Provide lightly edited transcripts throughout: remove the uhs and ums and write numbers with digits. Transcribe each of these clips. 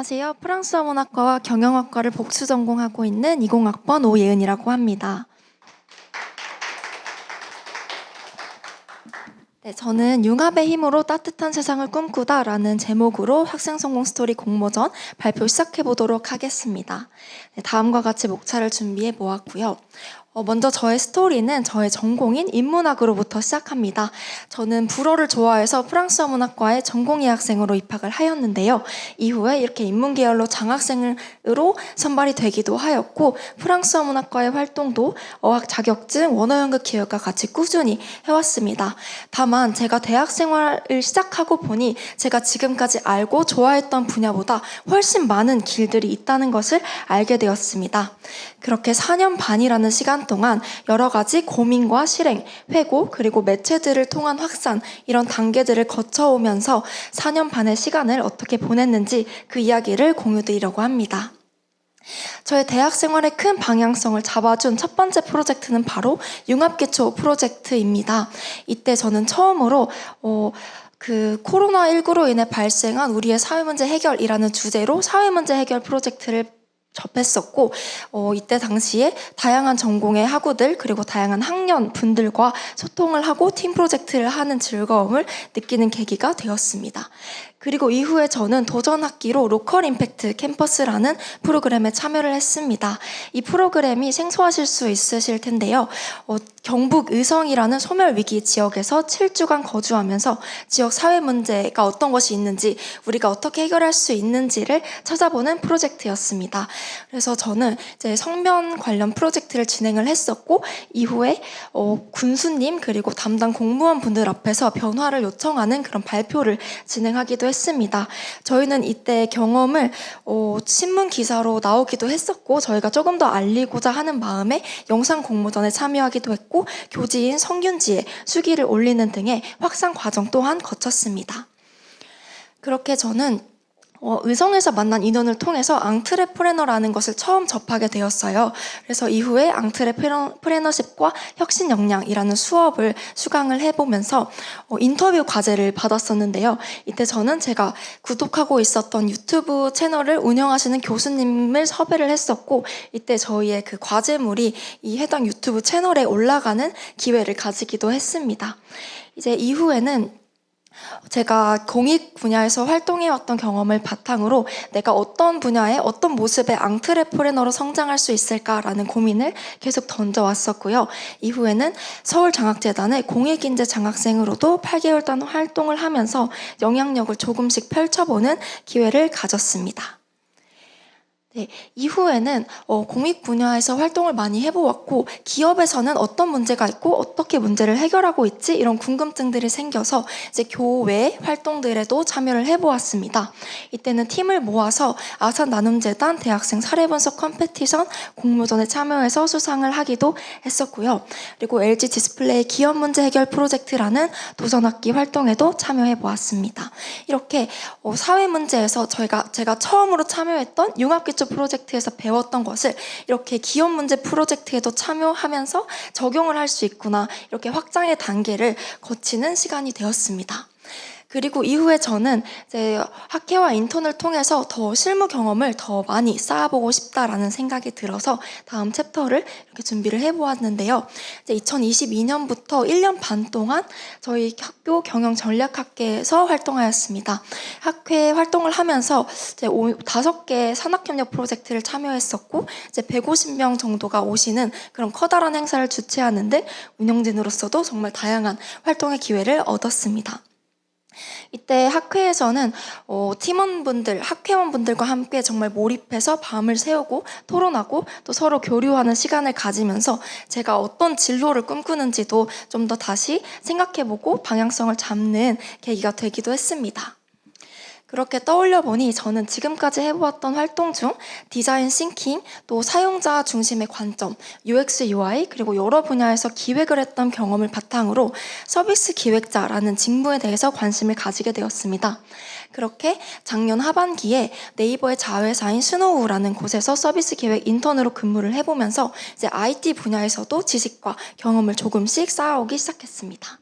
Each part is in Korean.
안녕하세요. 프랑스어 문학과와 경영학과를 복수 전공하고 있는 20학번 오예은이라고 합니다. 네, 저는 융합의 힘으로 따뜻한 세상을 꿈꾸다 라는 제목으로 학생 성공 스토리 공모전 발표 시작해 보도록 하겠습니다. 네, 다음과 같이 목차를 준비해 보았고요. 먼저 저의 스토리는 저의 전공인 인문학으로부터 시작합니다. 저는 불어를 좋아해서 프랑스어 문학과에 전공의 학생으로 입학을 하였는데요. 이후에 이렇게 인문계열로 장학생으로 선발이 되기도 하였고, 프랑스어 문학과의 활동도 어학 자격증, 원어연극 기획과 같이 꾸준히 해왔습니다. 다만 제가 대학 생활을 시작하고 보니 제가 지금까지 알고 좋아했던 분야보다 훨씬 많은 길들이 있다는 것을 알게 되었습니다. 그렇게 4년 반이라는 시간 동안 여러 가지 고민과 실행, 회고, 그리고 매체들을 통한 확산, 이런 단계들을 거쳐오면서 4년 반의 시간을 어떻게 보냈는지 그 이야기를 공유드리려고 합니다. 저의 대학 생활의 큰 방향성을 잡아준 첫 번째 프로젝트는 바로 융합기초 프로젝트입니다. 이때 저는 처음으로 코로나19로 인해 발생한 우리의 사회문제 해결이라는 주제로 사회문제 해결 프로젝트를 접했었고, 이때 당시에 다양한 전공의 학우들 그리고 다양한 학년 분들과 소통을 하고 팀 프로젝트를 하는 즐거움을 느끼는 계기가 되었습니다. 그리고 이후에 저는 도전학기로 로컬 임팩트 캠퍼스라는 프로그램에 참여를 했습니다. 이 프로그램이 생소하실 수 있으실 텐데요. 경북 의성이라는 소멸위기 지역에서 7주간 거주하면서 지역 사회 문제가 어떤 것이 있는지, 우리가 어떻게 해결할 수 있는지를 찾아보는 프로젝트였습니다. 그래서 저는 이제 성면 관련 프로젝트를 진행을 했었고, 이후에 군수님 그리고 담당 공무원 분들 앞에서 변화를 요청하는 그런 발표를 진행하기도 했습니다. 저희는 이때 경험을 신문 기사로 나오기도 했었고, 저희가 조금 더 알리고자 하는 마음에 영상 공모전에 참여하기도 했고, 교지인 성균지에 수기를 올리는 등의 확산 과정 또한 거쳤습니다. 그렇게 저는 의성에서 만난 인원을 통해서 앙트레프레너라는 것을 처음 접하게 되었어요. 그래서 이후에 앙트레프레너십과 혁신 역량이라는 수업을 수강을 해보면서 인터뷰 과제를 받았었는데요. 이때 저는 제가 구독하고 있었던 유튜브 채널을 운영하시는 교수님을 섭외를 했었고, 이때 저희의 그 과제물이 이 해당 유튜브 채널에 올라가는 기회를 가지기도 했습니다. 이제 이후에는 제가 공익 분야에서 활동해왔던 경험을 바탕으로 내가 어떤 분야에 어떤 모습의 앙트레프레너로 성장할 수 있을까라는 고민을 계속 던져왔었고요. 이후에는 서울장학재단의 공익인재 장학생으로도 8개월 동안 활동을 하면서 영향력을 조금씩 펼쳐보는 기회를 가졌습니다. 네, 이후에는 공익 분야에서 활동을 많이 해보았고, 기업에서는 어떤 문제가 있고 어떻게 문제를 해결하고 있지, 이런 궁금증들이 생겨서 이제 교외 활동들에도 참여를 해보았습니다. 이때는 팀을 모아서 아산나눔재단 대학생 사례분석 컴페티션 공모전에 참여해서 수상을 하기도 했었고요. 그리고 LG 디스플레이 기업 문제 해결 프로젝트라는 도전학기 활동에도 참여해보았습니다. 이렇게 사회 문제에서 제가 처음으로 참여했던 융합기초 프로젝트에서 배웠던 것을 이렇게 기업 문제 프로젝트에도 참여하면서 적용을 할 수 있구나, 이렇게 확장의 단계를 거치는 시간이 되었습니다. 그리고 이후에 저는 이제 학회와 인턴을 통해서 더 실무 경험을 더 많이 쌓아보고 싶다라는 생각이 들어서 다음 챕터를 이렇게 준비를 해보았는데요. 이제 2022년부터 1년 반 동안 저희 학교 경영전략학계에서 활동하였습니다. 학회 활동을 하면서 이제 5개 산학협력 프로젝트를 참여했었고, 이제 150명 정도가 오시는 그런 커다란 행사를 주최하는데 운영진으로서도 정말 다양한 활동의 기회를 얻었습니다. 이때 학회에서는 팀원분들, 학회원분들과 함께 정말 몰입해서 밤을 새우고 토론하고 또 서로 교류하는 시간을 가지면서 제가 어떤 진로를 꿈꾸는지도 좀 더 다시 생각해보고 방향성을 잡는 계기가 되기도 했습니다. 그렇게 떠올려 보니 저는 지금까지 해보았던 활동 중 디자인 싱킹, 또 사용자 중심의 관점, UX, UI, 그리고 여러 분야에서 기획을 했던 경험을 바탕으로 서비스 기획자라는 직무에 대해서 관심을 가지게 되었습니다. 그렇게 작년 하반기에 네이버의 자회사인 스노우라는 곳에서 서비스 기획 인턴으로 근무를 해보면서 이제 IT 분야에서도 지식과 경험을 조금씩 쌓아오기 시작했습니다.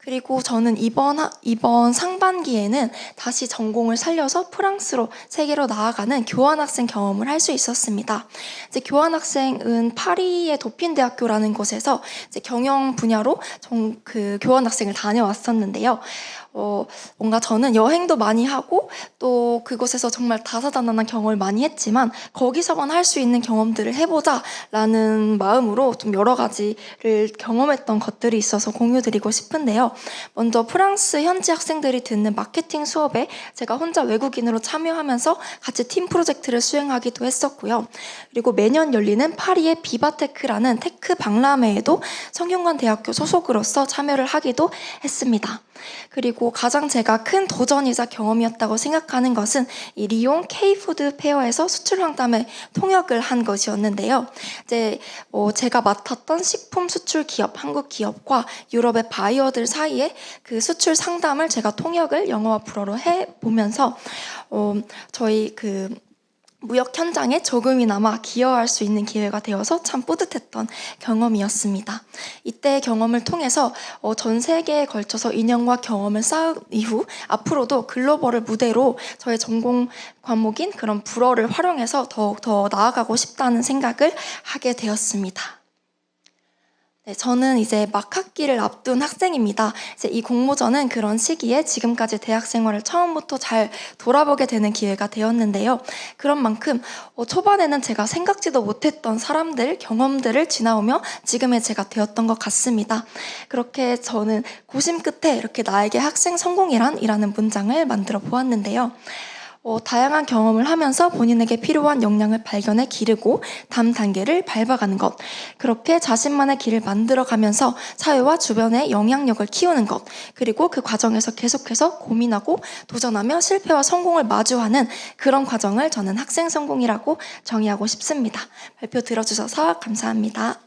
그리고 저는 이번 상반기에는 다시 전공을 살려서 프랑스로 세계로 나아가는 교환학생 경험을 할 수 있었습니다. 이제 교환학생은 파리의 도핀대학교라는 곳에서 이제 경영 분야로 그 교환학생을 다녀왔었는데요. 뭔가 저는 여행도 많이 하고 또 그곳에서 정말 다사다난한 경험을 많이 했지만 거기서만 할 수 있는 경험들을 해보자라는 마음으로 좀 여러 가지를 경험했던 것들이 있어서 공유드리고 싶은데요. 먼저 프랑스 현지 학생들이 듣는 마케팅 수업에 제가 혼자 외국인으로 참여하면서 같이 팀 프로젝트를 수행하기도 했었고요. 그리고 매년 열리는 파리의 비바테크라는 테크 박람회에도 성균관대학교 소속으로서 참여를 하기도 했습니다. 그리고 가장 제가 큰 도전이자 경험이었다고 생각하는 것은 이 리옹 K푸드 페어에서 수출 상담에 통역을 한 것이었는데요. 이제 제가 맡았던 식품 수출 기업, 한국 기업과 유럽의 바이어들 사이에 그 수출 상담을 제가 통역을 영어와 불어로 해보면서 저희 그 무역 현장에 조금이나마 기여할 수 있는 기회가 되어서 참 뿌듯했던 경험이었습니다. 이때 경험을 통해서 전 세계에 걸쳐서 인연과 경험을 쌓은 이후 앞으로도 글로벌을 무대로 저의 전공 과목인 그런 불어를 활용해서 더욱더 나아가고 싶다는 생각을 하게 되었습니다. 네, 저는 이제 막 학기를 앞둔 학생입니다. 이제 이 공모전은 그런 시기에 지금까지 대학 생활을 처음부터 잘 돌아보게 되는 기회가 되었는데요. 그런 만큼 초반에는 제가 생각지도 못했던 사람들, 경험들을 지나오며 지금의 제가 되었던 것 같습니다. 그렇게 저는 고심 끝에 이렇게 나에게 학생 성공이란이라는 문장을 만들어 보았는데요. 다양한 경험을 하면서 본인에게 필요한 역량을 발견해 기르고 다음 단계를 밟아가는 것. 그렇게 자신만의 길을 만들어가면서 사회와 주변의 영향력을 키우는 것. 그리고 그 과정에서 계속해서 고민하고 도전하며 실패와 성공을 마주하는 그런 과정을 저는 학생 성공이라고 정의하고 싶습니다. 발표 들어주셔서 감사합니다.